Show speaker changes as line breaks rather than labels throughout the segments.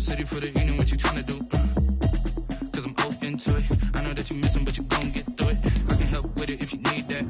city for the evening, what you tryna do? Cause I'm open to it. I know that you missing, but you gon' get through it. I can help with it if you need that.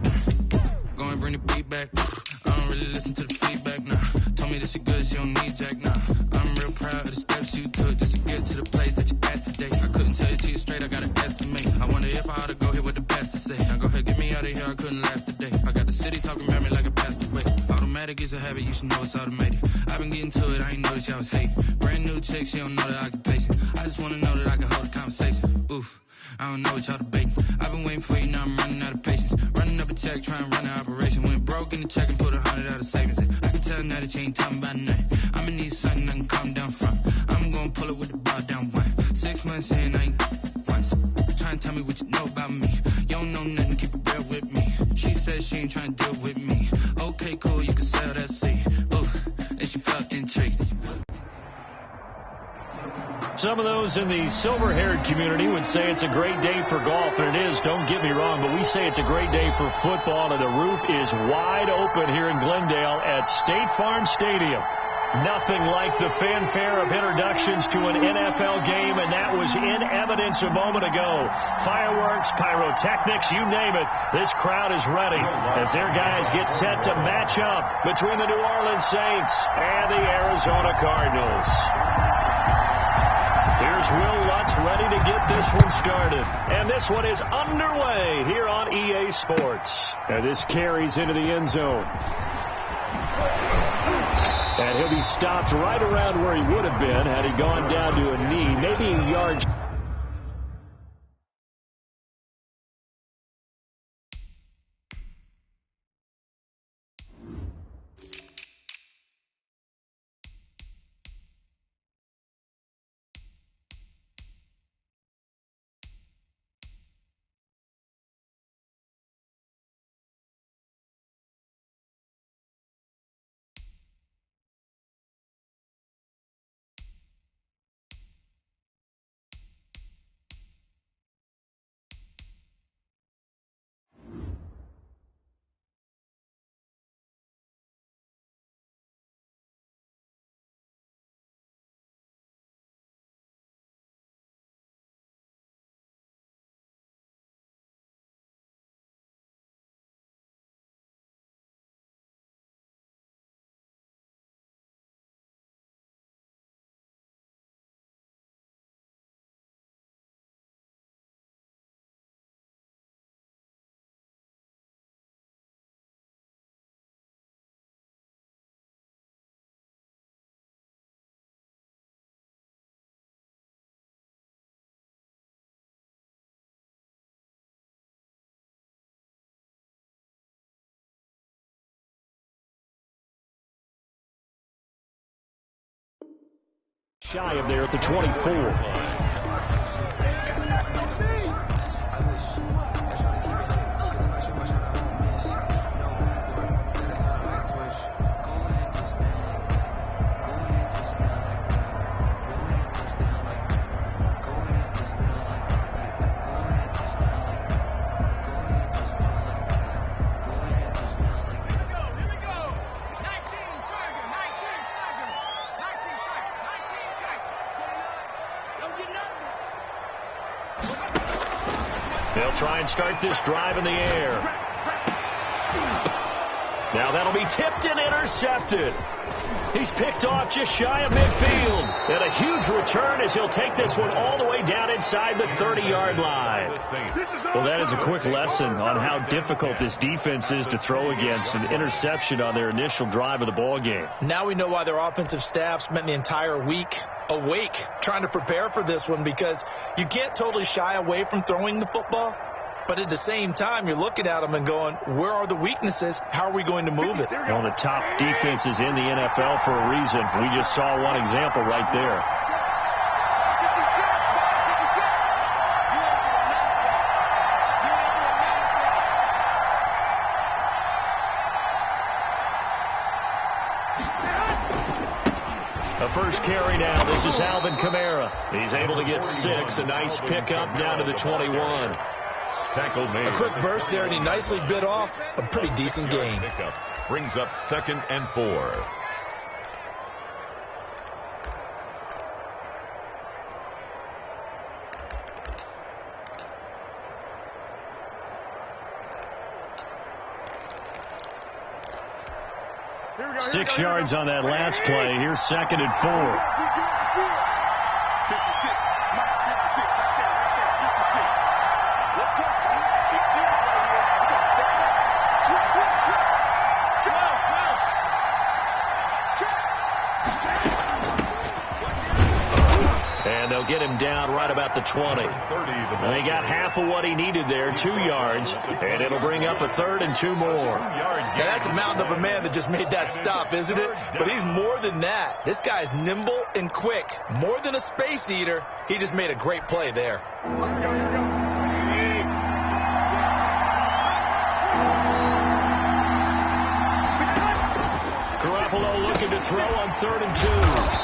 Go and bring the beat back. I don't really listen to the feedback, nah. Told me that she good, she don't need Jack, nah. I'm real proud of the steps you took just to get to the place that you're at today. I couldn't tell you to you straight, I gotta estimate. I wonder if I ought to go here with the pastor say. Now go ahead, get me out of here, I couldn't last a day. I got the city talking about me like a pastor way. Automatic is a habit, you should know it's automated. I've been getting to it, I ain't noticed y'all was hating. Brand new chick, she don't know that I can pace it. I just wanna know that I can hold a conversation. Oof, I don't know what y'all debating. I've been waiting for you, now I'm running out of patience. Running up a check, trying to run an operation. Went broke in the check and put 100 out of savings in. I can tell now that you ain't talking about nothing. I'ma need something I can calm down from. I'm gonna pull it with the bar down one. 6 months in, I ain't once. Trying to tell me what you know about me. You don't know nothing, keep it real with me. She said she ain't trying to deal with me. Okay, cool, you can sell that seat. Ooh, and she felt intrigued.
Some of those in the silver-haired community would say it's a great day for golf, and it is, don't get me wrong, but we say it's a great day for football, and the roof is wide open here in Glendale at State Farm Stadium. Nothing like the fanfare of introductions to an NFL game, and that was in evidence a moment ago. Fireworks, pyrotechnics, you name it. This crowd is ready as their guys get set to match up between the New Orleans Saints and the Arizona Cardinals. Here's Will Lutz ready to get this one started. And this one is underway here on EA Sports. And this carries into the end zone. And he'll be stopped right around where he would have been had he gone down to a knee, maybe a yard. Shy of there at the 24. They'll try and start this drive in the air. Now that'll be tipped and intercepted. He's picked off just shy of midfield. And a huge return as he'll take this one all the way down inside the 30-yard line. Well, that is a quick lesson on how difficult this defense is to throw against. An interception on their initial drive of the ball game.
Now we know why their offensive staff spent the entire week awake trying to prepare for this one, because you can't totally shy away from throwing the football. But at the same time, you're looking at them and going, where are the weaknesses? How are we going to move it?
One of the top defenses in the NFL for a reason. We just saw one example right there. The first carry now. This is Alvin Kamara. He's able to get 6. A nice pickup down to the 21.
A quick burst there, and he nicely bit off a pretty decent gain.
Brings up 2nd and 4.
6 yards on that last play. Here's 2nd and 4. And they'll get him down right about the 20. And he got half of what he needed there, 2 yards. And it'll bring up a 3rd and 2 more.
Yeah, that's a mountain of a man that just made that stop, isn't it? But he's more than that. This guy's nimble and quick. More than a space eater. He just made a great play there.
Garoppolo looking to throw on 3rd and 2.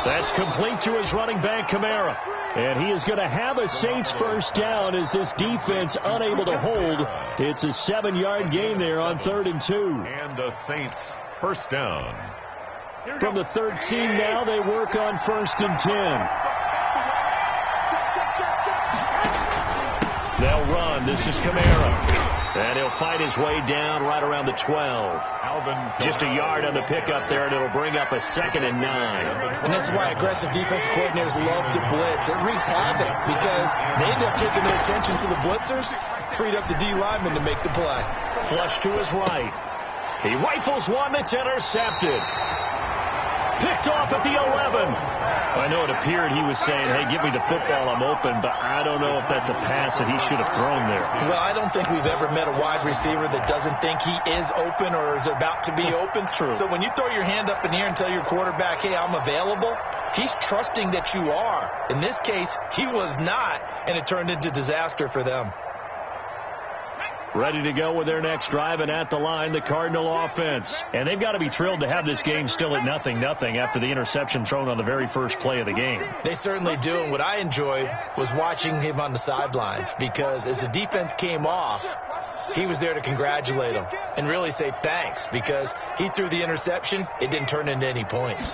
That's complete to his running back, Kamara. And he is going to have a Saints first down as this defense unable to hold. It's a 7-yard gain there on 3rd and 2.
And the Saints first down.
From the 13 now, they work on 1st and 10. They'll run. This is Kamara. And he'll fight his way down right around the 12. Just a yard on the pickup there, and it'll bring up a 2nd and 9.
And this is why aggressive defensive coordinators love to blitz. It wreaks havoc because they end up taking their attention to the blitzers, freed up the D lineman to make the play.
Flush to his right. He rifles one that's intercepted. Picked off at the 11. I know it appeared he was saying, hey, give me the football, I'm open, but I don't know if that's a pass that he should have thrown there.
Well, I don't think we've ever met a wide receiver that doesn't think he is open or is about to be open.
True.
So when you throw your hand up in the air and tell your quarterback, hey, I'm available, he's trusting that you are. In this case, he was not, and it turned into disaster for them.
Ready to go with their next drive, and at the line, the Cardinal offense. And they've got to be thrilled to have this game still at 0-0 after the interception thrown on the very first play of the game.
They certainly do, and what I enjoyed was watching him on the sidelines because as the defense came off, he was there to congratulate them and really say thanks because he threw the interception. It didn't turn into any points.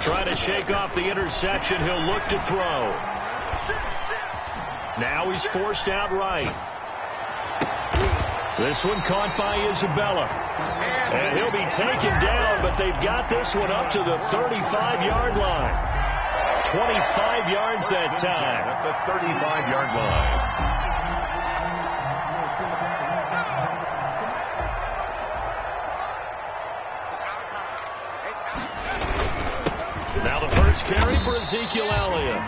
Trying to shake off the interception. He'll look to throw. Now he's forced out right. This one caught by Isabella. And he'll be taken down, but they've got this one up to the 35-yard line. 25 yards that time.
At the 35-yard line.
Now the first carry for Ezekiel Elliott.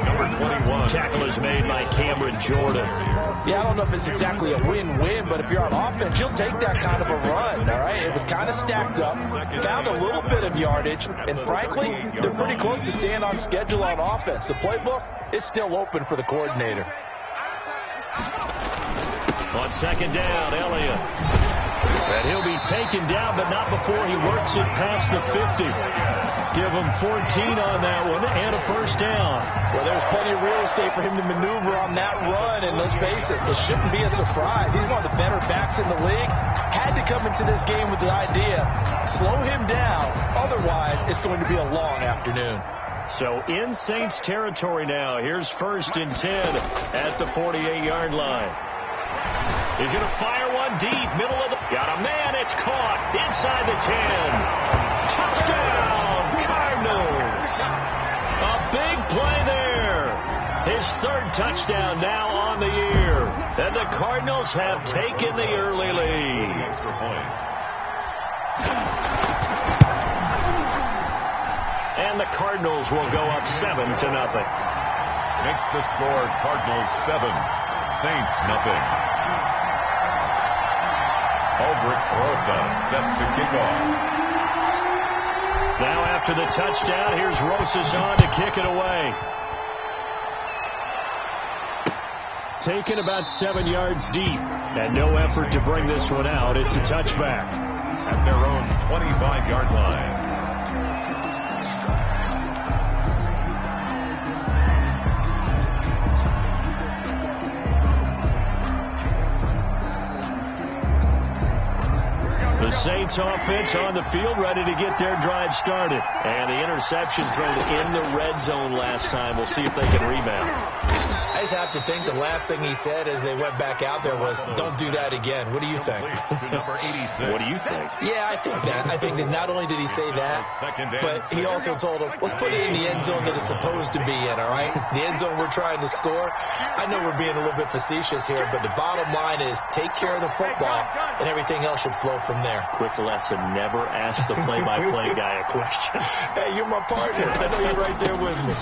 Number 21.
Tackle is made by Cameron Jordan.
Yeah, I don't know if it's exactly a win-win, but if you're on offense, you'll take that kind of a run, all right? It was kind of stacked up, found a little bit of yardage, and frankly, they're pretty close to staying on schedule on offense. The playbook is still open for the coordinator.
On 2nd down, Elliott. And he'll be taken down, but not before he works it past the 50. Give him 14 on that one and a first down.
Well, there's plenty of real estate for him to maneuver on that run, and let's face it, it shouldn't be a surprise. He's one of the better backs in the league. Had to come into this game with the idea, slow him down, otherwise it's going to be a long afternoon.
So in Saints territory now. Here's 1st and 10 at the 48-yard line. He's going to fire one deep, middle of the... Got a man, it's caught inside the 10. Touchdown, Cardinals. A big play there. His 3rd touchdown now on the year. And the Cardinals have taken the early lead.
Extra point.
And the Cardinals will go up 7-0.
Makes the score Cardinals 7, Saints nothing. Aldrich Rosas set to kick off.
Now after the touchdown, here's Rosas on to kick it away. Taken about 7 yards deep, and no effort to bring this one out. It's a touchback.
At their own 25-yard line.
The Saints offense on the field, ready to get their drive started. And the interception thrown in the red zone last time. We'll see if they can rebound.
I just have to think the last thing he said as they went back out there was, don't do that again. What do you think?
What do you think?
Yeah, I think that. I think that not only did he say that, but he also told him, let's put it in the end zone that it's supposed to be in, all right? The end zone we're trying to score. I know we're being a little bit facetious here, but the bottom line is take care of the football, and everything else should flow from there.
Quick lesson, never ask the play-by-play guy a question.
Hey, you're my partner. I know you're right there with me.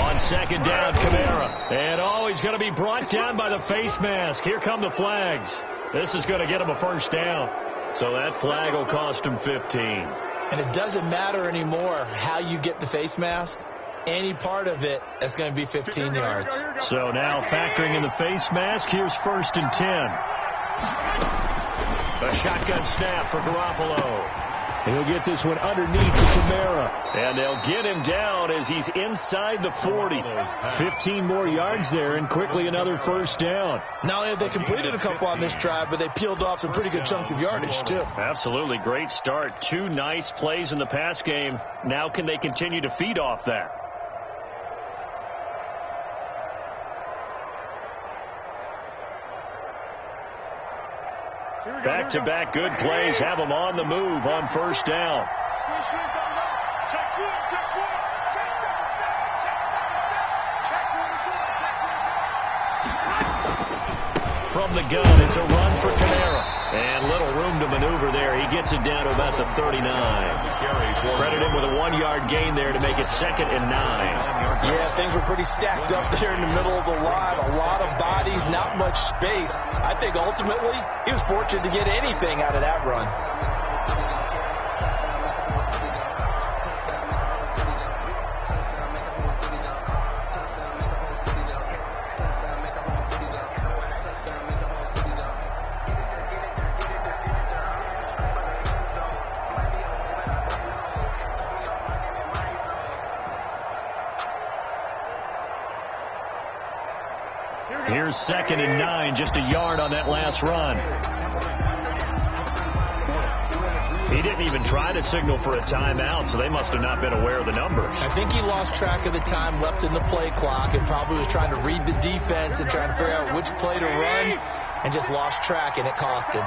On second down, Kamara. And he's going to be brought down by the face mask. Here come the flags. This is going to get him a first down. So that flag will cost him 15.
And it doesn't matter anymore how you get the face mask. Any part of it is going to be 15 yards.
So now factoring in the face mask, here's 1st and 10. A shotgun snap for Garoppolo. He'll get this one underneath to Kamara. And they'll get him down as he's inside the 40. 15 more yards there, and quickly another first down.
Not only have they completed a couple on this drive, but they peeled off some pretty good chunks of yardage, too.
Absolutely. Great start. 2 nice plays in the pass game. Now can they continue to feed off that? Back-to-back good plays have them on the move on first down. From the gun, it's a run for Kamara. And little room to maneuver there. He gets it down to about the 39. Credit him with a 1-yard gain there to make it 2nd and 9.
Yeah, things were pretty stacked up there in the middle of the line. A lot of bodies, not much space. I think ultimately he was fortunate to get anything out of that run.
Here's 2nd and 9, just a yard on that last run. He didn't even try to signal for a timeout, so they must have not been aware of the numbers.
I think he lost track of the time left in the play clock and probably was trying to read the defense and trying to figure out which play to run and just lost track, and it cost him.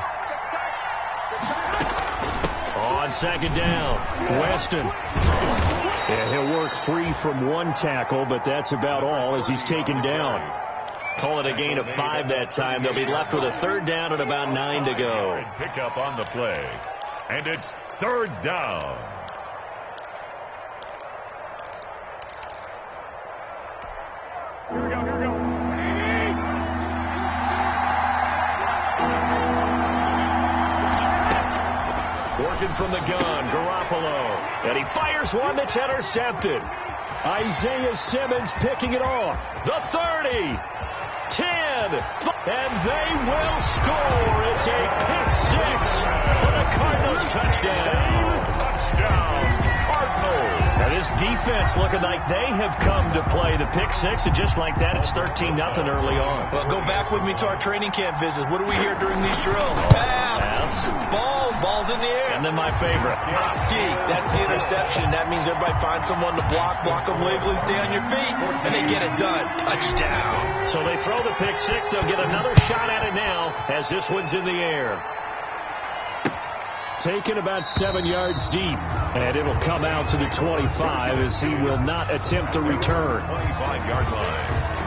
On 2nd down, Weston. Yeah, he'll work free from 1 tackle, but that's about all as he's taken down. Call it a gain of 5 that time. They'll be left with a 3rd down and about 9 to go.
Pick up on the play. And it's 3rd down. Here we go.
Working from the gun, Garoppolo. And he fires one that's intercepted. Isaiah Simmons picking it off. The 30. 10, and they will score. It's a pick-6 for the Cardinals touchdown.
Cardinals.
Now this defense looking like they have come to play the pick-6, and just like that, it's 13-0 early on.
Well, go back with me to our training camp visits. What do we hear during these drills? Pass. Ball's in the air.
And then my favorite.
Ski. That's the interception. That means everybody finds someone to block them legally, stay on your feet, and they get it done. Touchdown.
So they throw the pick-6. They'll get another shot at it now as this one's in the air. Taken about 7 yards deep, and it'll come out to the 25 as he will not attempt to return.
25-yard line.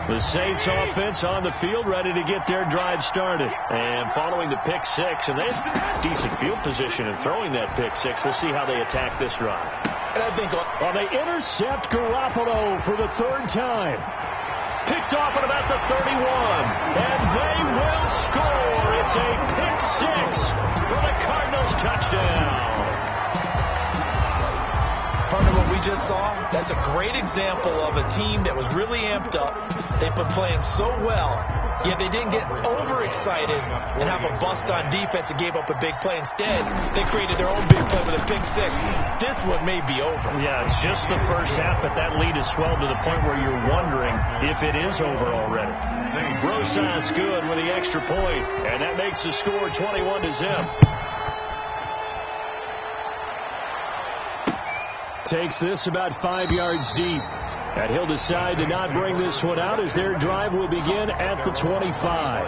The Saints offense on the field, ready to get their drive started. And following the pick-6, and they have decent field position in throwing that pick-6. We'll see how they attack this drive.
And I think
they intercept Garoppolo for the 3rd time. Picked off at about the 31. And they will score. It's a pick-6 for the Cardinals touchdown.
Partner, what we just saw, that's a great example of a team that was really amped up. They've been playing so well, yet they didn't get overexcited and have a bust on defense and gave up a big play. Instead, they created their own big play with a pick-6. This one may be over.
Yeah, it's just the first half, but that lead has swelled to the point where you're wondering if it is over already. Rosas good with the extra point, and that makes the score 21-0. takes this about 5 yards deep. And he'll decide to not bring this one out as their drive will begin at the 25.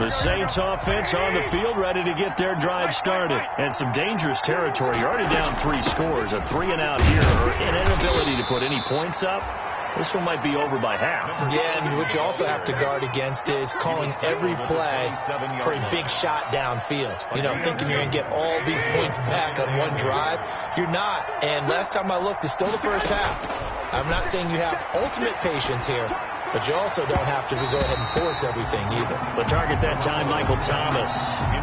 The Saints offense on the field ready to get their drive started. And some dangerous territory. You're already down 3 scores. A 3-and-out here or an inability to put any points up. This one might be over by half.
Yeah, and what you also have to guard against is calling every play for a big shot downfield. You know, thinking you're going to get all these points back on one drive. You're not. And last time I looked, it's still the first half. I'm not saying you have ultimate patience here, but you also don't have to go ahead and force everything either.
The target that time, Michael Thomas.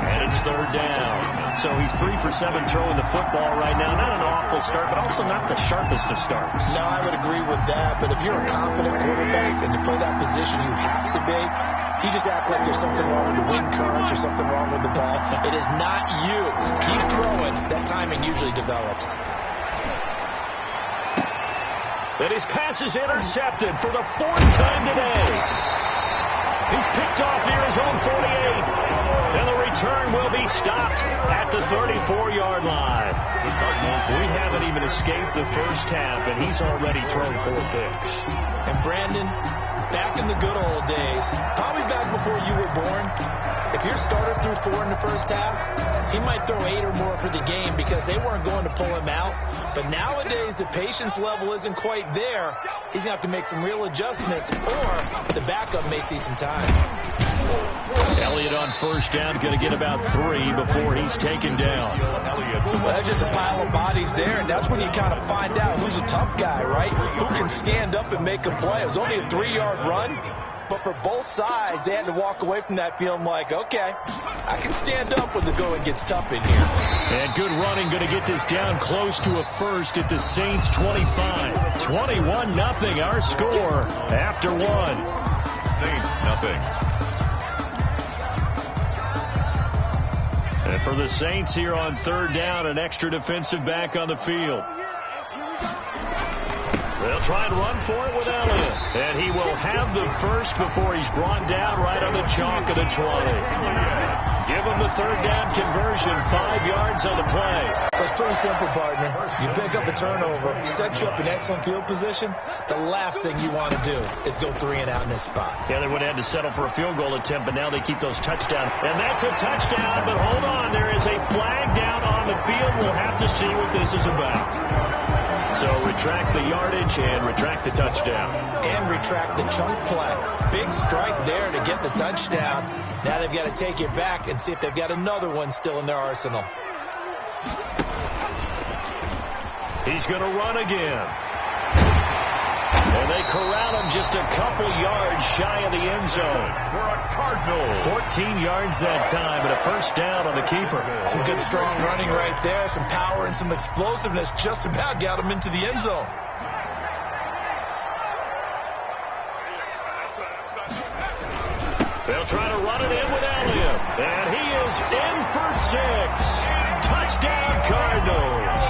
And it's 3rd down. So he's 3 for 7 throwing the football right now. Not an awful start, but also not the sharpest of starts.
No, I would agree with that. But if you're a confident quarterback and you play that position, you have to be. You just act like there's something wrong with the wind currents or something wrong with the ball.
It is not you. Keep throwing. That timing usually develops.
And his pass is intercepted for the 4th time today. He's picked off near his own 48. And the return will be stopped at the 34-yard line. We haven't even escaped the first half, and he's already thrown 4 picks.
And Brandon, back in the good old days, probably back before you were born, if your starter threw 4 in the first half, he might throw 8 or more for the game because they weren't going to pull him out. But nowadays, the patience level isn't quite there. He's going to have to make some real adjustments, or the backup may see some time.
Elliott on 1st down, going to get about 3 before he's taken down.
Well, that's just a pile of bodies there, and that's when you kind of find out who's a tough guy, right? Who can stand up and make a play. It was only a 3-yard run. But for both sides, they had to walk away from that feeling like, okay, I can stand up when the going gets tough in here.
And good running, going to get this down close to a first at the Saints 25. 21-0 our score after 1.
Saints, nothing.
And for the Saints here on 3rd down, an extra defensive back on the field. They'll try and run for it with Elliott. And he will have the first before he's brought down right on the chalk of the 20. Give him the 3rd down conversion, 5 yards on the play.
So it's pretty simple, partner. You pick up a turnover, set you up in excellent field position. The last thing you want to do is go 3-and-out in this spot.
Yeah, they would have had to settle for a field goal attempt, but now they keep those touchdowns. And that's a touchdown, but hold on. There is a flag down on the field. We'll have to see what this is about. So retract the yardage and retract the touchdown.
And retract the chunk play. Big strike there to get the touchdown. Now they've got to take it back and see if they've got another one still in their arsenal.
He's going to run again. And they corral him just a couple yards shy of the end zone.
For a Cardinal.
14 yards that time, and a 1st down on the keeper.
Some good strong running right there. Some power and some explosiveness just about got him into the end zone.
They'll try to run it in with Elliott. And he is in for 6. Touchdown Cardinals.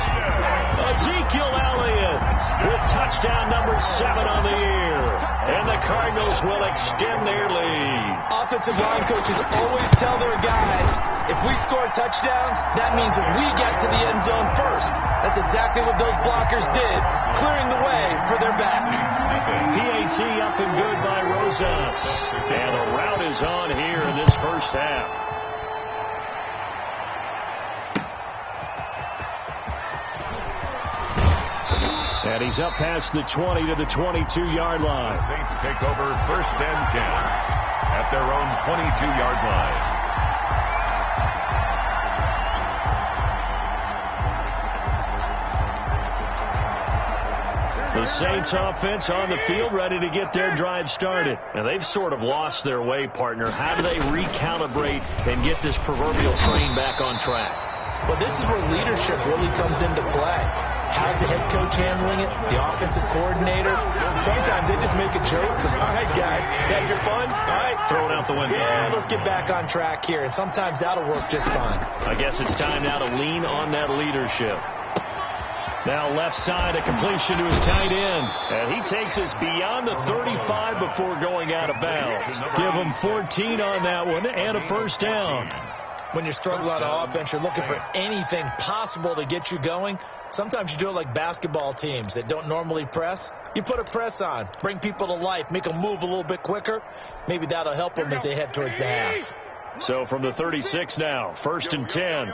Ezekiel Elliott with touchdown number 7 on the year. And the Cardinals will extend their lead.
Offensive line coaches always tell their guys, if we score touchdowns, that means we get to the end zone first. That's exactly what those blockers did, clearing the way for their back.
PAT up and good by Rosas. And the route is on here in this first half. And he's up past the 20 to the 22-yard line.
The Saints take over 1st and 10 at their own 22-yard line.
The Saints offense on the field ready to get their drive started. And they've sort of lost their way, partner. How do they recalibrate and get this proverbial train back on track?
Well, this is where leadership really comes into play. How's the head coach handling it? The offensive coordinator? Sometimes they just make a joke. All right, guys, had your fun? All right.
Throw it out the window.
Yeah, let's get back on track here. And sometimes that'll work just fine.
I guess it's time now to lean on that leadership. Now left side, a completion to his tight end. And he takes us beyond the 35 before going out of bounds. Give him 14 on that one and a first down.
When you're struggling on offense, you're looking for anything possible to get you going. Sometimes you do it like basketball teams that don't normally press. You put a press on, bring people to life, make them move a little bit quicker. Maybe that'll help them as they head towards the half.
So from the 36 now, 1st and 10.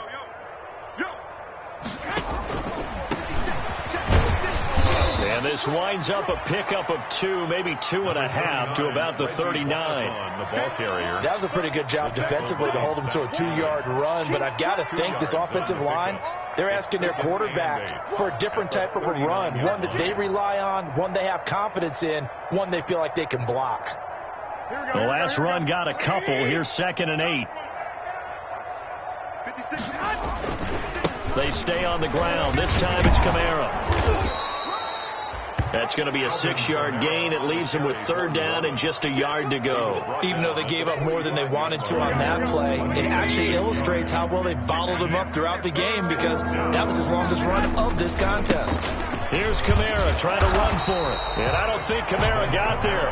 And this winds up a pickup of 2, maybe 2.5 to about the 39.
That was a pretty good job defensively to hold them to a 2-yard run, but I've got to think this offensive line, they're asking their quarterback for a different type of a run, one that they rely on, one they have confidence in, one they feel like they can block.
The last run got a couple. Here's 2nd and 8. They stay on the ground. This time it's Kamara. That's going to be a 6-yard gain. It leaves them with 3rd down and just a yard to go.
Even though they gave up more than they wanted to on that play, it actually illustrates how well they bottled them up throughout the game, because that was his longest run of this contest.
Here's Kamara trying to run for it. And I don't think Kamara got there.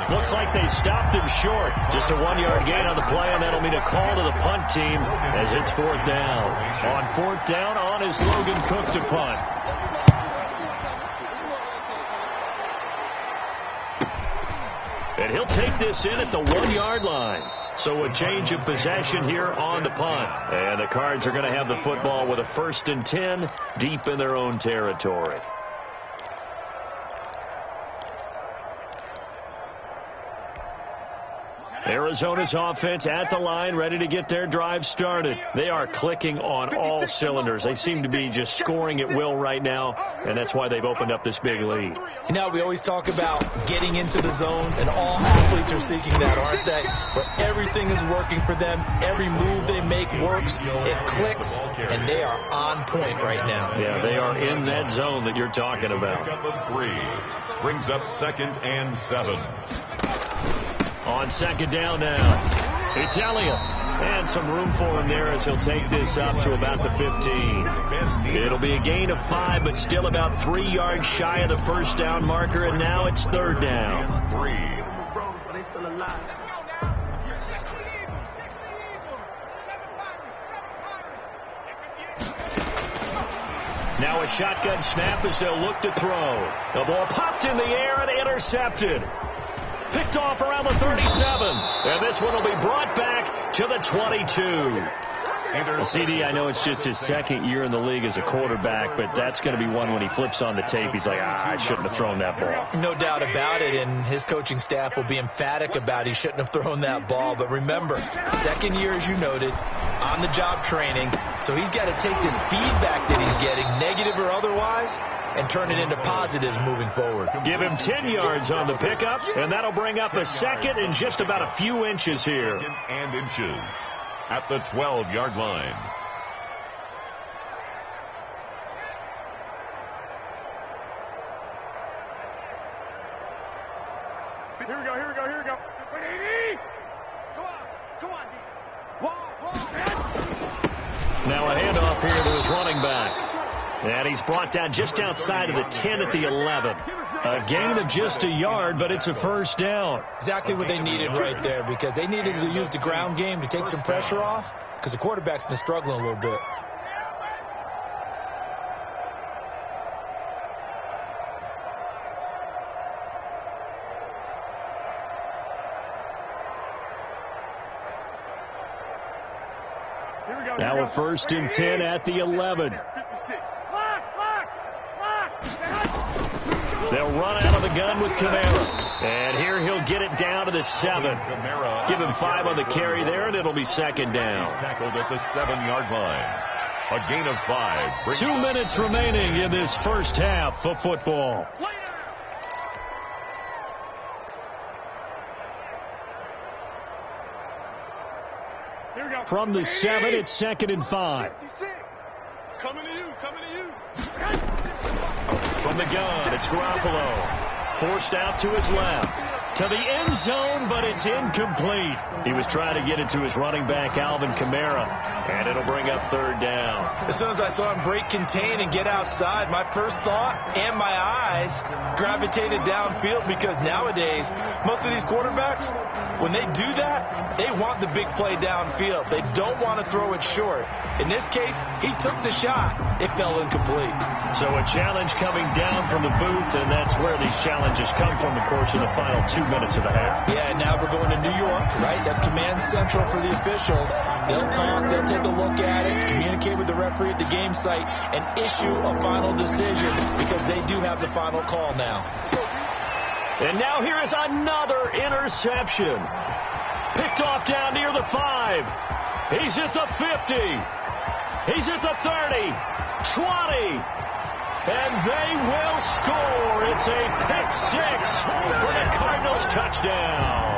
Looks like they stopped him short. Just a 1-yard gain on the play, and that'll mean a call to the punt team as it's 4th down. On 4th down, on is Logan Cook to punt. And he'll take this in at the 1-yard line. So a change of possession here on the punt. And the Cards are going to have the football with a 1st and 10 deep in their own territory. Arizona's offense at the line, ready to get their drive started. They are clicking on all cylinders. They seem to be just scoring at will right now, and that's why they've opened up this big lead.
You know, we always talk about getting into the zone, and all athletes are seeking that, aren't they? Where everything is working for them, every move they make works, it clicks, and they are on point right now.
Yeah, they are in that zone that you're talking about.
Pickup of 3 brings up 2nd and 7.
On 2nd down now, it's Elliott. And some room for him there as he'll take this up to about the 15. It'll be a gain of 5, but still about 3 yards shy of the 1st down marker, and now it's 3rd down.
3.
Now a shotgun snap as they'll look to throw. The ball popped in the air and intercepted. Picked off around the 37. And this one will be brought back to the 22. CD, I know it's just his 2nd year in the league as a quarterback, but that's going to be one when he flips on the tape. He's like, I shouldn't have thrown that ball.
No doubt about it, and his coaching staff will be emphatic about he shouldn't have thrown that ball. But remember, 2nd year, as you noted, on-the-job training, so he's got to take this feedback that he's getting, negative or otherwise, and turn it into positives moving forward.
Give him 10 yards on the pickup, and that'll bring up a 2nd and just about a few inches here.
2nd and inches at the 12-yard line.
Here we go. Come on, D.
Now a handoff here to his running back. And he's brought down just outside of the 10 at the 11. A gain of just a yard, but it's a 1st down.
Exactly what they needed right there, because they needed to use the ground game to take some pressure off, because the quarterback's been struggling a little bit.
Now a 1st and 10 at the 11. They'll run out of the gun with Kamara. And here he'll get it down to the 7. Give him 5 on the carry there, and it'll be 2nd down.
Tackled at the 7-yard line. A gain of 5.
2 minutes remaining in this first half of football. From the 7, it's 2nd and 5.
Coming to you.
From the gun, it's Garoppolo. Forced out to his left. to the end zone, but it's incomplete. He was trying to get it to his running back, Alvin Kamara, and it'll bring up third down.
As soon as I saw him break contain and get outside, my first thought and my eyes gravitated downfield, because nowadays, most of these quarterbacks, when they do that, they want the big play downfield. They don't want to throw it short. In this case, he took the shot. It fell incomplete.
So a challenge coming down from the booth, and that's where these challenges come from, of course, in the final 2 minutes of the half.
Yeah, now we're going to New York, right? That's command central for the officials. They'll talk, they'll take a look at it, communicate with the referee at the game site, and issue a final decision, because they do have the final call now.
And now here is another interception. Picked off down near the 5. He's at the 50. He's at the 30. 20. And they will score. It's a pick 6 for the Cardinals touchdown.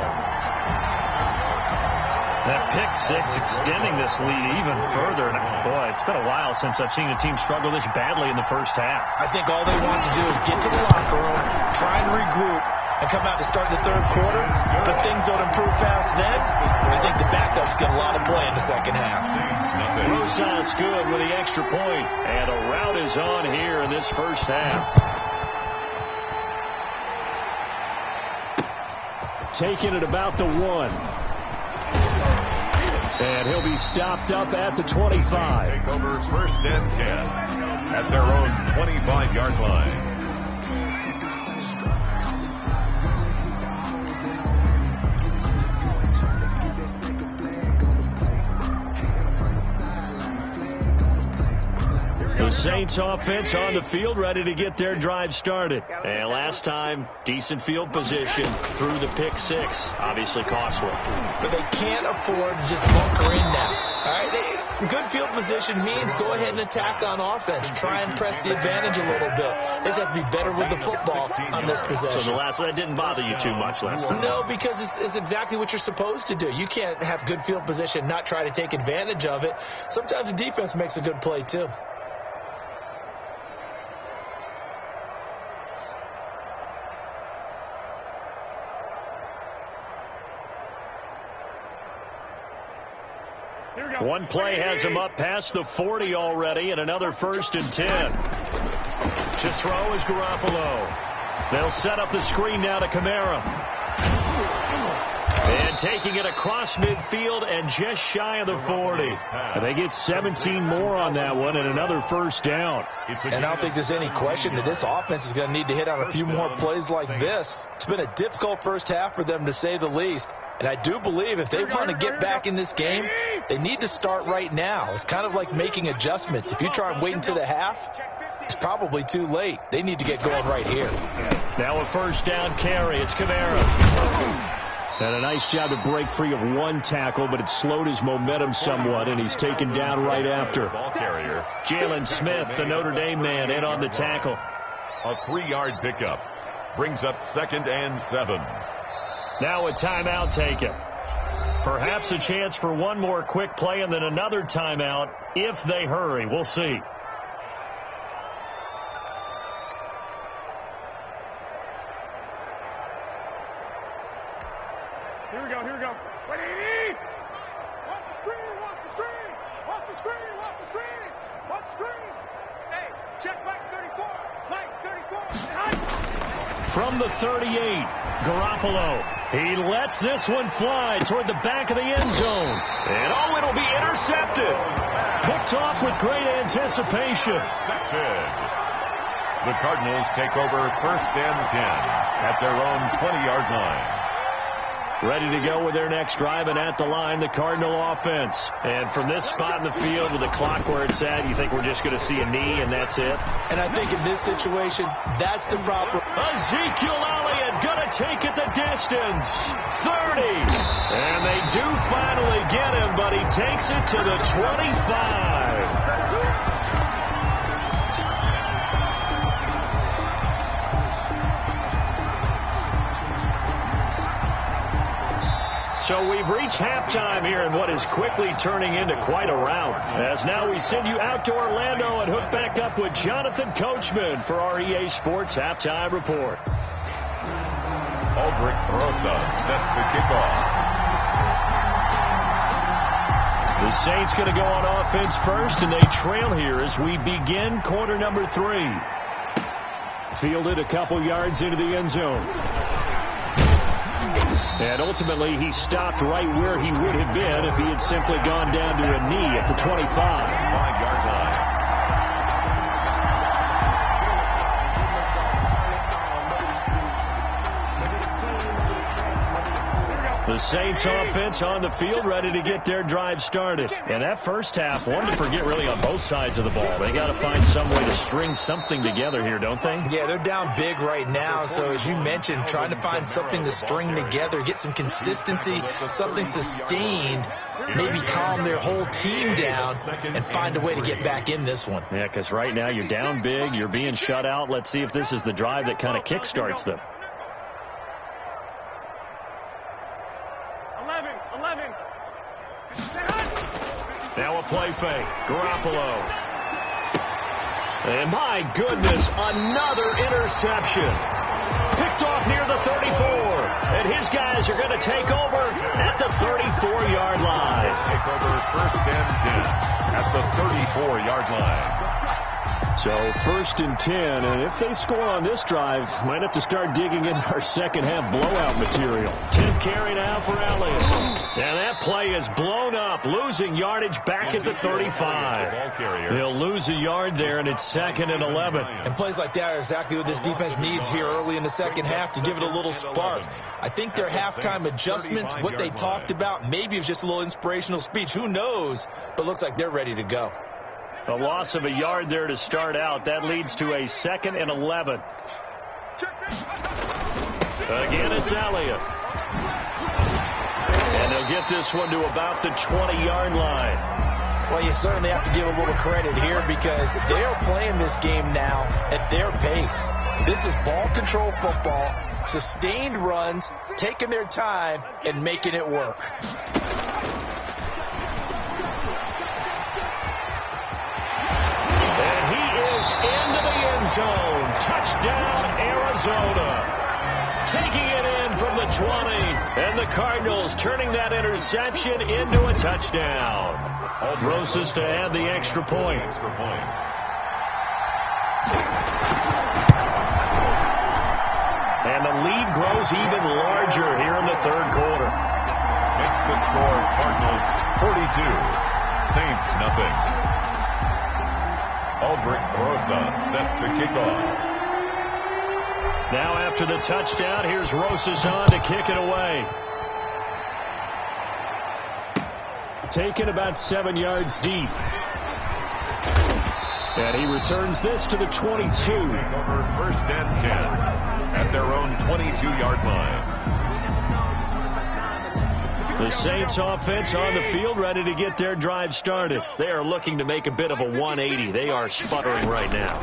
That pick 6 extending this lead even further. And boy, it's been a while since I've seen a team struggle this badly in the first half.
I think all they want to do is get to the locker room, try and regroup, and come out to start the third quarter. But things don't improve past then. I think the backups get a lot of play in the second half.
Rosas good with the extra point. And a rout is on here in this first half. Taking it about the 1. And he'll be stopped up at the 25.
Take over first and 10 at their own 25-yard line.
The Saints offense on the field, ready to get their drive started. And last time, decent field position through the pick 6. Obviously costly.
But they can't afford to just bunker in now. All right, good field position means go ahead and attack on offense. Try and press the advantage a little bit. They just have to be better with the football on this possession.
So that didn't bother you too much last time?
No, because it's exactly what you're supposed to do. You can't have good field position, not try to take advantage of it. Sometimes the defense makes a good play too.
One play has him up past the 40 already, and another 1st and 10. To throw is Garoppolo. They'll set up the screen now to Kamara. And taking it across midfield and just shy of the 40. And they get 17 more on that one and another 1st down.
And I don't think there's any question that this offense is going to need to hit on a few more plays like this. It's been a difficult first half for them, to say the least. And I do believe if they want to get back in this game, they need to start right now. It's kind of like making adjustments. If you try and wait until the half, it's probably too late. They need to get going right here.
Now a 1st down carry. It's Kamara. And a nice job to break free of one tackle, but it slowed his momentum somewhat, and he's taken down right after.
Ball carrier.
Jalen Smith, the Notre Dame man, in on the tackle.
A 3-yard pickup. Brings up 2nd and 7.
Now a timeout taken. Perhaps a chance for one more quick play and then another timeout if they hurry. We'll see.
Here we go, here we go. Wait! Watch the screen, watch the screen! Watch the screen, watch the screen! Watch the screen! Hey, check Mike 34! Mike 34!
From the 38, Garoppolo. He lets this one fly toward the back of the end zone. And it'll be intercepted. Picked off with great anticipation.
The Cardinals take over 1st and 10 at their own 20-yard line.
Ready to go with their next drive, and at the line, the Cardinal offense. And from this spot in the field with the clock where it's at, you think we're just going to see a knee and that's it?
And I think in this situation, that's the proper.
Ezekiel Elliott going to take it the distance. 30. And they do finally get him, but he takes it to the 25. So we've reached halftime here in what is quickly turning into quite a rout. As now we send you out to Orlando and hook back up with Jonathan Coachman for our EA Sports Halftime Report.
Aldrich Rosas set to kick off.
The Saints going to go on offense first, and they trail here as we begin quarter number 3. Fielded a couple yards into the end zone. And ultimately, he stopped right where he would have been if he had simply gone down to a knee at the 25.
5-yard line.
The Saints offense on the field, ready to get their drive started. And that first half, one to forget really on both sides of the ball. They got to find some way to string something together here, don't they?
Yeah, they're down big right now. So as you mentioned, trying to find something to string together, get some consistency, something sustained, maybe calm their whole team down and find a way to get back in this one.
Yeah, because right now you're down big, you're being shut out. Let's see if this is the drive that kind of kickstarts them.
11.
Now a play fake. Garoppolo. And my goodness, another interception. Picked off near the 34. And his guys are going to take over at the 34-yard line.
Take over first and 10 at the 34-yard line.
So first and 10, and if they score on this drive, might have to start digging in our second half blowout material. 10th carry now for Elliott. And that play is blown up, losing yardage back at the 35. He'll lose a yard there, and it's 2nd and 11.
And plays like that are exactly what this defense needs here early in the second half to give it a little spark. I think their halftime adjustments, what they talked about, maybe it was just a little inspirational speech. Who knows? But looks like they're ready to go.
A loss of a yard there to start out. That leads to a 2nd and 11. Again, it's Elliott. And they'll get this one to about the 20-yard line.
Well, you certainly have to give a little credit here because they're playing this game now at their pace. This is ball control football, sustained runs, taking their time, and making it work.
Into the end zone. Touchdown, Arizona. Taking it in from the 20. And the Cardinals turning that interception into a touchdown. Rosas to add the extra point. And the lead grows even larger here in the third quarter.
Makes the score Cardinals 42. Saints nothing. Aldrich Rosas set to kick off.
Now after the touchdown, here's Rosas on to kick it away. Taken about 7 yards deep. And he returns this to the 22.
Take over first and 10 at their own 22-yard line.
The Saints offense on the field ready to get their drive started. They are looking to make a bit of a 180. They are sputtering right now.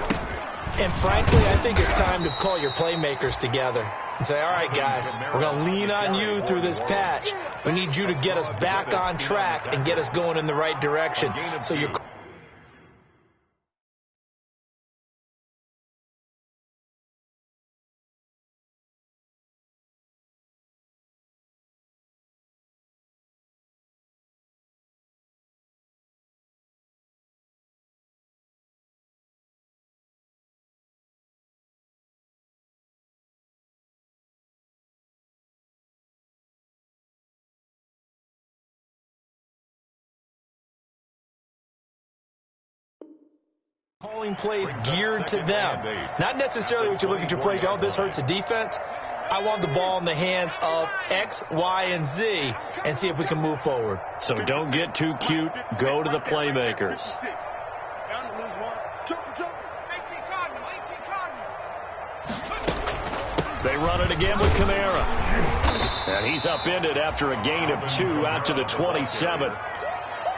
And frankly, I think it's time to call your playmakers together and say, all right, guys, we're going to lean on you through this patch. We need you to get us back on track and get us going in the right direction. So you're calling plays geared to them. Not necessarily what you look at your plays, oh, this hurts the defense. I want the ball in the hands of X, Y, and Z and see if we can move forward.
So don't get too cute. Go to the playmakers. They run it again with Kamara. And he's upended after a gain of 2 out to the 27.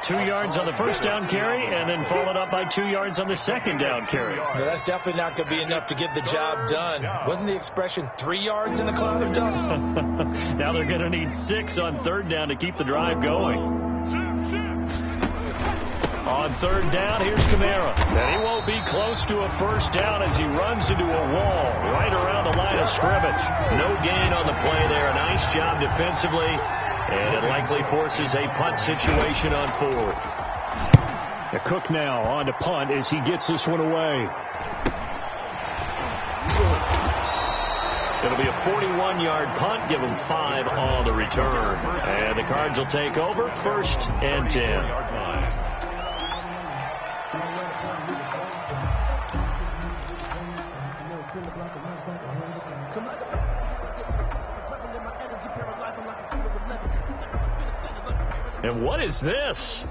2 yards on the first down carry, and then followed up by 2 yards on the second down carry.
No, that's definitely not going to be enough to get the job done. Wasn't the expression 3 yards in a cloud of dust?
Now they're going to need 6 on third down to keep the drive going. On third down, here's Kamara. And he won't be close to a first down as he runs into a wall right around the line of scrimmage. No gain on the play there. A nice job defensively, and it likely forces a punt situation on fourth.
Cook now on to punt as he gets this one away.
It'll be a 41-yard punt. Give them 5 on the return. And the Cards will take over, 1st and 10. And what is this?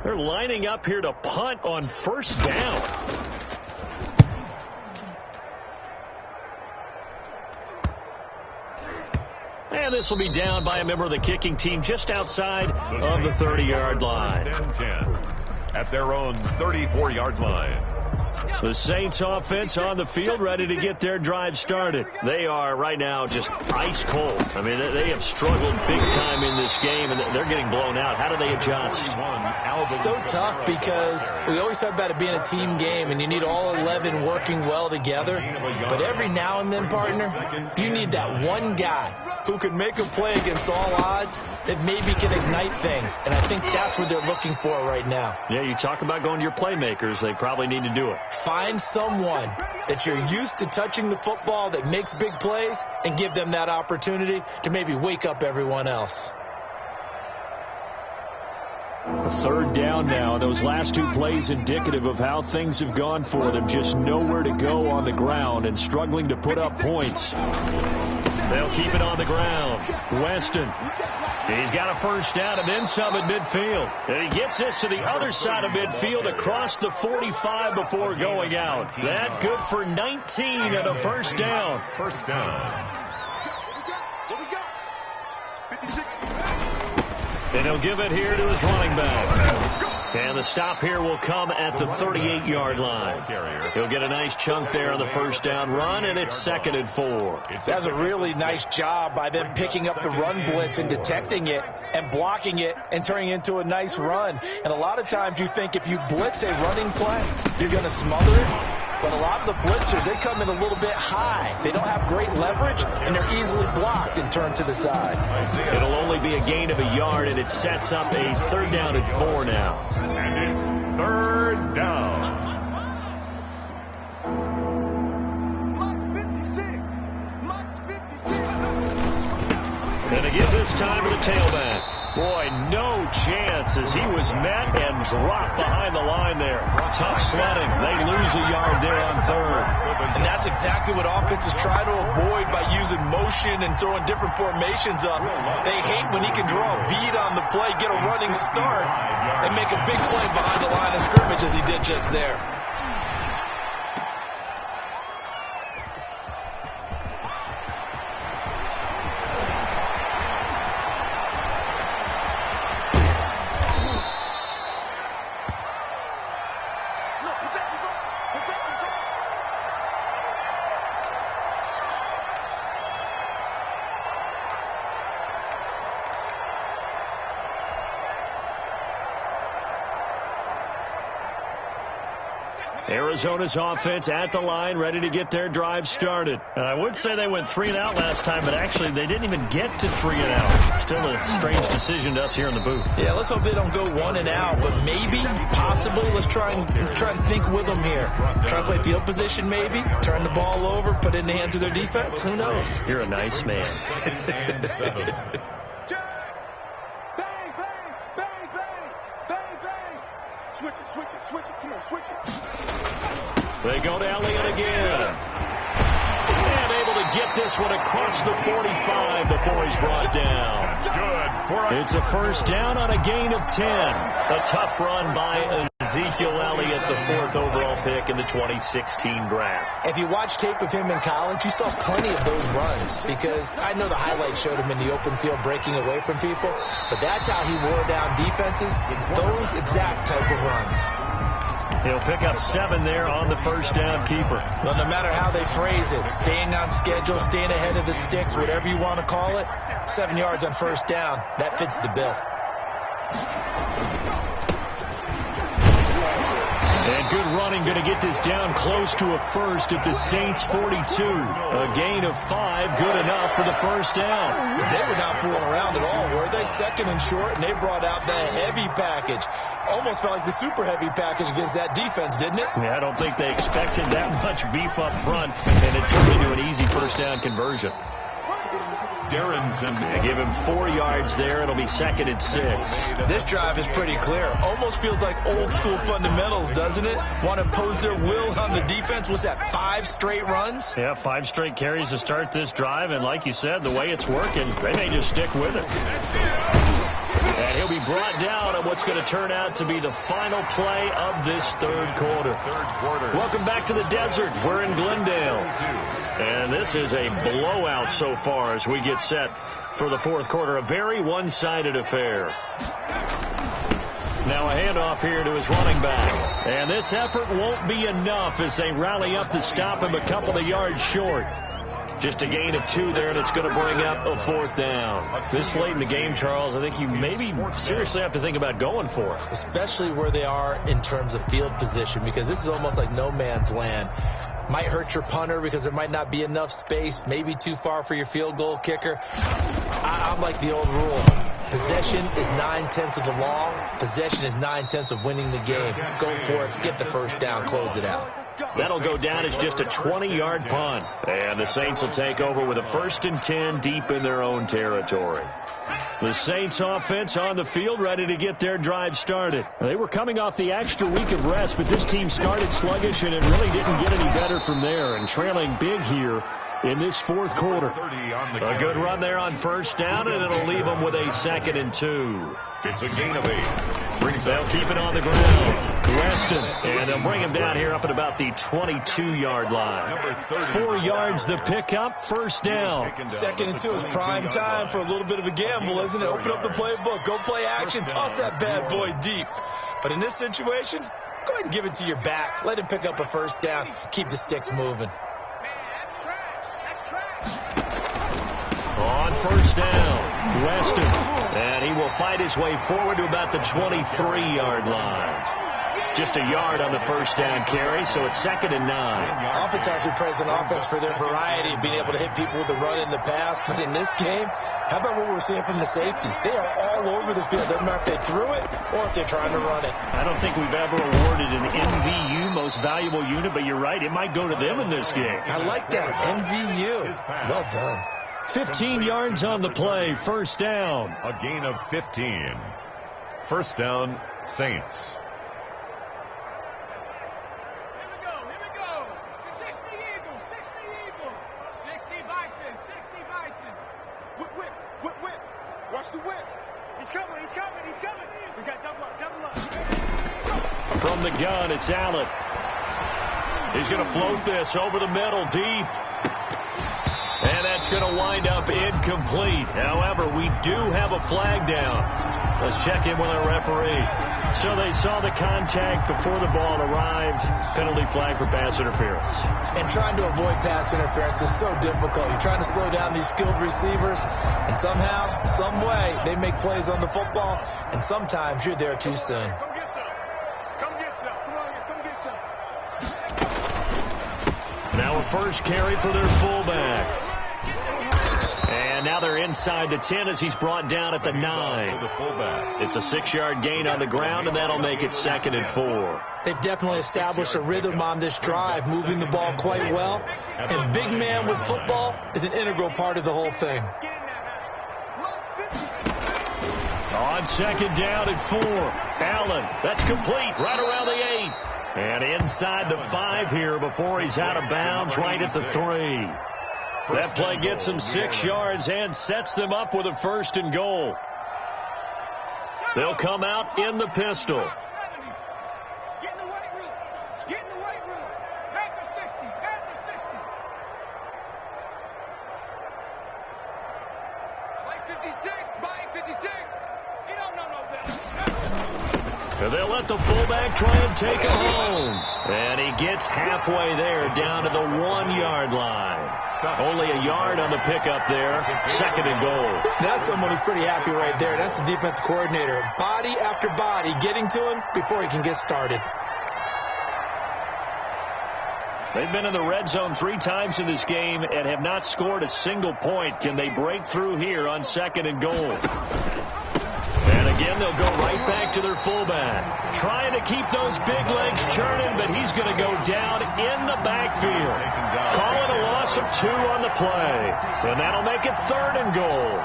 They're lining up here to punt on 1st down. And this will be down by a member of the kicking team just outside of the 30-yard line.
10-10 at their own 34-yard line.
The Saints offense on the field, ready to get their drive started. They are right now just ice cold. I mean, they have struggled big time in this game, and they're getting blown out. How do they adjust?
So tough because we always talk about it being a team game, and you need all 11 working well together. But every now and then, partner, you need that one guy who can make a play against all odds that maybe can ignite things. And I think that's what they're looking for right now.
Yeah, you talk about going to your playmakers. They probably need to do it.
Find someone that you're used to touching the football that makes big plays and give them that opportunity to maybe wake up everyone else.
3rd down now. Those last 2 plays indicative of how things have gone for them. Just nowhere to go on the ground and struggling to put up points. They'll keep it on the ground. Weston. He's got a 1st down and then some at midfield. And he gets this to the other side of midfield across the 45 before going out. That good for 19 and a 1st down.
1st down.
And he'll give it here to his running back. And the stop here will come at the 38-yard line. He'll get a nice chunk there on the 1st down run, and it's 2nd and 4.
That's a really nice job by them picking up the run blitz and detecting it and blocking it and turning it into a nice run. And a lot of times you think if you blitz a running play, you're going to smother it. But a lot of the blitzers, they come in a little bit high. They don't have great leverage, and they're easily blocked and turned to the side.
It'll only be a gain of a yard, and it sets up a 3rd down and 4 now.
And it's 3rd down.
And again this time to the tailback. Boy, no chance as he was met and dropped behind the line there. Tough sledding. They lose a yard there on 3rd.
And that's exactly what offenses try to avoid by using motion and throwing different formations up. They hate when he can draw a bead on the play, get a running start, and make a big play behind the line of scrimmage as he did just there.
Arizona's offense at the line, ready to get their drive started. And I would say they went 3 and out last time, but actually they didn't even get to 3 and out. Still a strange decision to us here in the booth.
Yeah, let's hope they don't go 1 and out, but maybe, possibly, let's try and think with them here. Try to play field position maybe, turn the ball over, put it in the hands of their defense. Who knows?
You're a nice man.
Switch it. Come on, switch it.
They go to Elliott again. And able to get this one across the 45 before he's brought down. It's a 1st down on a gain of 10. A tough run by Ezekiel Elliott, the 4th overall pick in the 2016 draft.
If you watch tape of him in college, you saw plenty of those runs because I know the highlights showed him in the open field breaking away from people, but that's how he wore down defenses, those exact type of runs.
He'll pick up 7 there on the 1st down keeper.
Well, no matter how they phrase it, staying on schedule, staying ahead of the sticks, whatever you want to call it, 7 yards on 1st down, that fits the bill.
And good running, going to get this down close to a first at the Saints 42. A gain of 5, good enough for the first down.
They were not fooling around at all, were they? Second and short, and they brought out the heavy package. Almost felt like the super heavy package against that defense, didn't it?
Yeah, I don't think they expected that much beef up front, and it turned into an easy first down conversion.
Darrington.
They give him 4 yards there. It'll be 2nd and 6.
This drive is pretty clear. Almost feels like old school fundamentals, doesn't it? Want to impose their will on the defense. Was that 5 straight runs?
Yeah, 5 straight carries to start this drive, and like you said, the way it's working, they may just stick with it. And he'll be brought down on what's going to turn out to be the final play of this third quarter. Welcome back to the desert. We're in Glendale. And this is a blowout so far as we get set for the fourth quarter. A very one-sided affair. Now a handoff here to his running back. And this effort won't be enough as they rally up to stop him a couple of yards short. Just a gain of 2 there, and it's going to bring up a 4th down. This late in the game, Charles, I think you maybe seriously have to think about going for it.
Especially where they are in terms of field position, because this is almost like no man's land. Might hurt your punter because there might not be enough space, maybe too far for your field goal kicker. I'm like the old rule. Possession is 9/10 of the law. Possession is 9/10 of winning the game. Go for it. Get the first down. Close it out.
That'll go down as just a 20-yard punt. And the Saints will take over with a 1st and 10 deep in their own territory. The Saints offense on the field ready to get their drive started. They were coming off the extra week of rest, but this team started sluggish, and it really didn't get any better from there. And trailing big here in this fourth quarter. A good run there on first down, and it'll leave them with a 2nd and 2.
It's a gain of 8.
They'll keep it on the ground. Weston, and they'll bring him down here up at about the 22-yard line. 4 yards the pickup, first down.
2nd and 2 is prime time for a little bit of a gamble, isn't it? Open up the playbook, go play action, toss that bad boy deep. But in this situation, go ahead and give it to your back. Let him pick up a first down. Keep the sticks moving.
On first down, Weston, and he will fight his way forward to about the 23-yard line. Just a yard on the first down carry, so it's 2nd and 9.
Oftentimes we praise an offense for their variety of being able to hit people with the run in the pass, but in this game, how about what we're seeing from the safeties? They are all over the field. Doesn't matter if they threw it or if they're trying to run it.
I don't think we've ever awarded an MVU, most valuable unit, but you're right, it might go to them in this game.
I like that, MVU. Well done.
15 yards on the play, first down.
A gain of 15. First down, Saints.
Here we go. 60 Eagles, 60 Bison, 60 Bison. Whip. Watch the whip. He's coming. We got double up.
From the gun, it's Allen. He's going to float this over the middle, deep. And that's going to wind up incomplete. However, we do have a flag down. Let's check in with our referee. So they saw the contact before the ball arrived. Penalty flag for pass interference.
And trying to avoid pass interference is so difficult. You're trying to slow down these skilled receivers, and somehow, some way, they make plays on the football, and sometimes you're there too soon.
Come get some. Come on, come get some.
Now a first carry for their fullback. And now they're inside the 10 as he's brought down at the 9. It's a 6-yard gain on the ground, and that'll make it 2nd and 4.
They've definitely established a rhythm on this drive, moving the ball quite well. And big man with football is an integral part of the whole thing.
On 2nd down at 4. Allen, that's complete, right around the 8. And inside the 5 here before he's out of bounds, right at the 3. That play gets them 6 yards and sets them up with a 1st and goal. They'll come out in the pistol.
Get in the weight room. Back to 60. Mike 56. He don't know no better.
And they'll let the fullback try and take it home. And he gets halfway there, down to the 1-yard line. Only a yard on the pickup there. 2nd and goal.
That's someone who's pretty happy right there. That's the defensive coordinator. Body after body getting to him before he can get started.
They've been in the red zone 3 times in this game and have not scored a single point. Can they break through here on 2nd and goal? And again, they'll go right back to their fullback. Trying to keep those big legs churning, but he's going to go down in the backfield. Call it a loss of 2 on the play. And that'll make it 3rd and goal.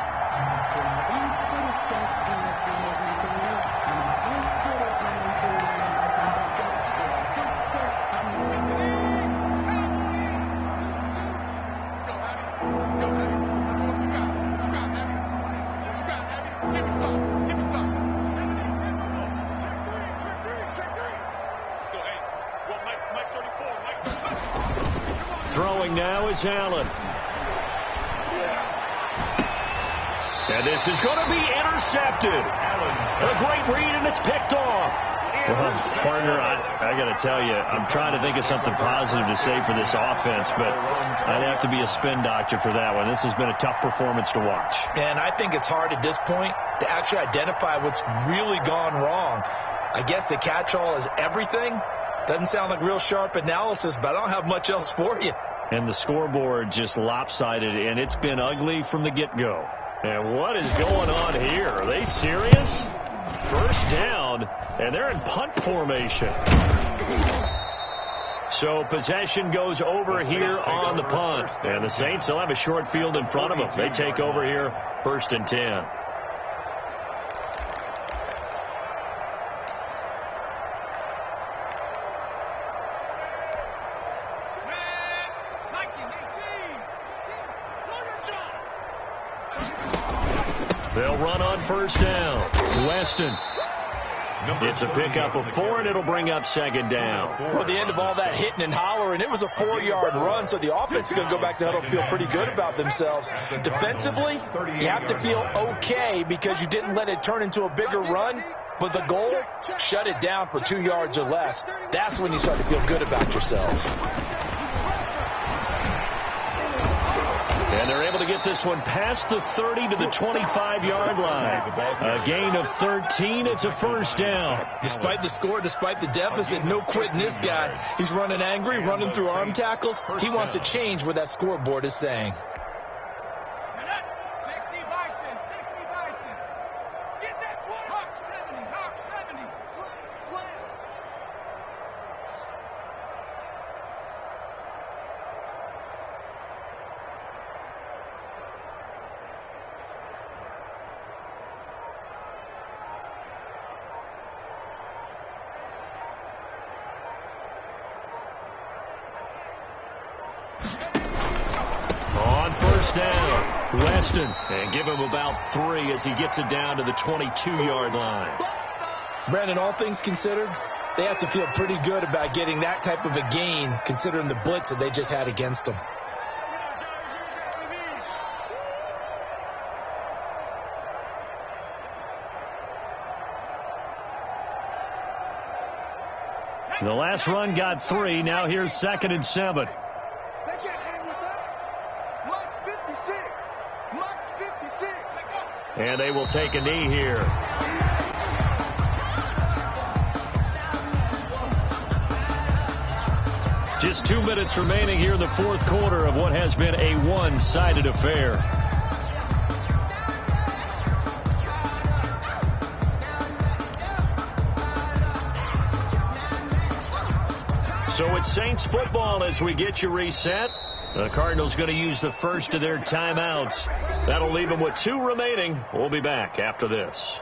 Throwing now is Allen. And this is going to be intercepted. A great read, and it's picked off. Well, partner, I got to tell you, I'm trying to think of something positive to say for this offense, but I'd have to be a spin doctor for that one. This has been a tough performance to watch.
And I think it's hard at this point to actually identify what's really gone wrong. I guess the catch-all is everything. Doesn't sound like real sharp analysis, but I don't have much else for you.
And the scoreboard just lopsided, and it's been ugly from the get-go. And what is going on here? Are they serious? First down, and they're in punt formation. So possession goes over here on the punt. And the Saints, they'll have a short field in front of them. They take over here, 1st and 10. They'll run on 1st down. Weston. It's a pickup of 4, and it'll bring up 2nd down.
Well, at the end of all that hitting and hollering, it was a 4-yard run, so the offense is going to go back to huddle and feel pretty good about themselves. Defensively, you have to feel okay because you didn't let it turn into a bigger run, but the goal, shut it down for 2 yards or less. That's when you start to feel good about yourselves.
And they're able to get this one past the 30 to the 25-yard line. A gain of 13. It's a 1st down.
Despite the score, despite the deficit, no quitting this guy. He's running angry, running through arm tackles. He wants to change what that scoreboard is saying.
60 Bison, 60 Bison. Get that quarter. Hawk 70. Slam.
Down, Weston, and give him about 3 as he gets it down to the 22-yard line.
Brandon, all things considered, they have to feel pretty good about getting that type of a gain considering the blitz that they just had against them.
The last run got 3. Now here's 2nd and 7. And they will take a knee here. Just 2 minutes remaining here in the 4th quarter of what has been a one-sided affair. So it's Saints football as we get you reset. The Cardinals going to use the first of their timeouts. That'll leave them with 2 remaining. We'll be back after this.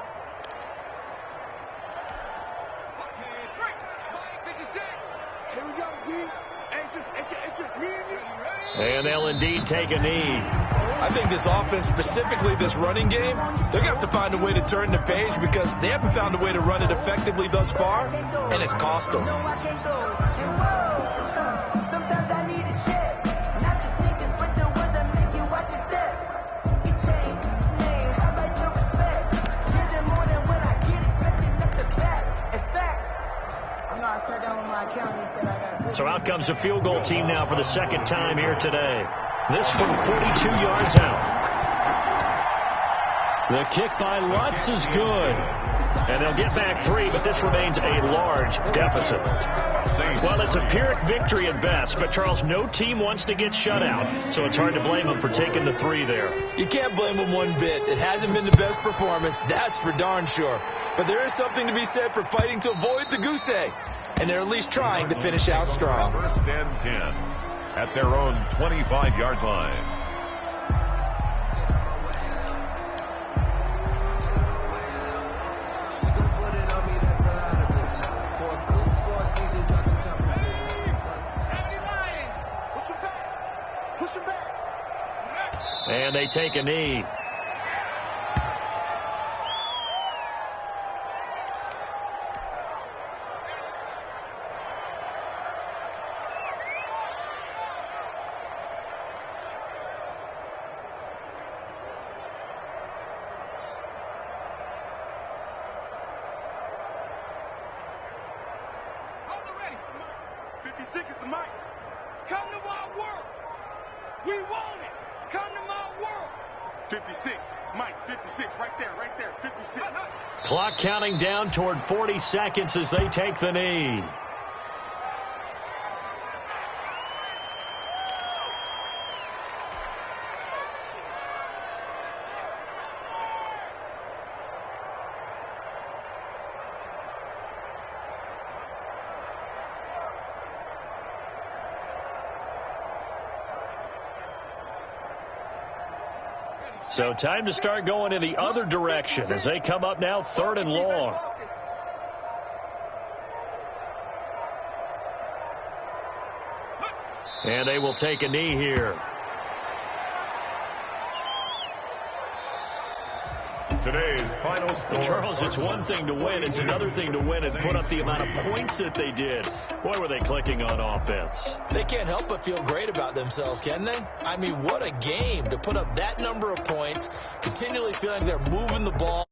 And they'll indeed take a knee.
I think this offense, specifically this running game, they're going to have to find a way to turn the page because they haven't found a way to run it effectively thus far, and it's cost them.
So out comes a field goal team now for the 2nd time here today. This from 42 yards out. The kick by Lutz is good. And they'll get back 3, but this remains a large deficit. Well, it's a Pyrrhic victory at best, but, Charles, no team wants to get shut out, so it's hard to blame them for taking the 3 there.
You can't blame them one bit. It hasn't been the best performance, that's for darn sure. But there is something to be said for fighting to avoid the goose egg, and they're at least trying to finish out strong.
First and 10 at their own 25-yard line.
And they take a knee.
Hold it ready. 56 is the mic. Come to my world. We want it. Come to my world. 56. Mike, 56. Right there. 56.
Clock counting down toward 40 seconds as they take the knee. So time to start going in the other direction as they come up now 3rd and long. And they will take a knee here.
Today's final score.
Charles, it's one thing to win. It's another thing to win and put up the amount of points that they did. Boy, were they clicking on offense.
They can't help but feel great about themselves, can they? I mean, what a game to put up that number of points, continually feeling they're moving the ball.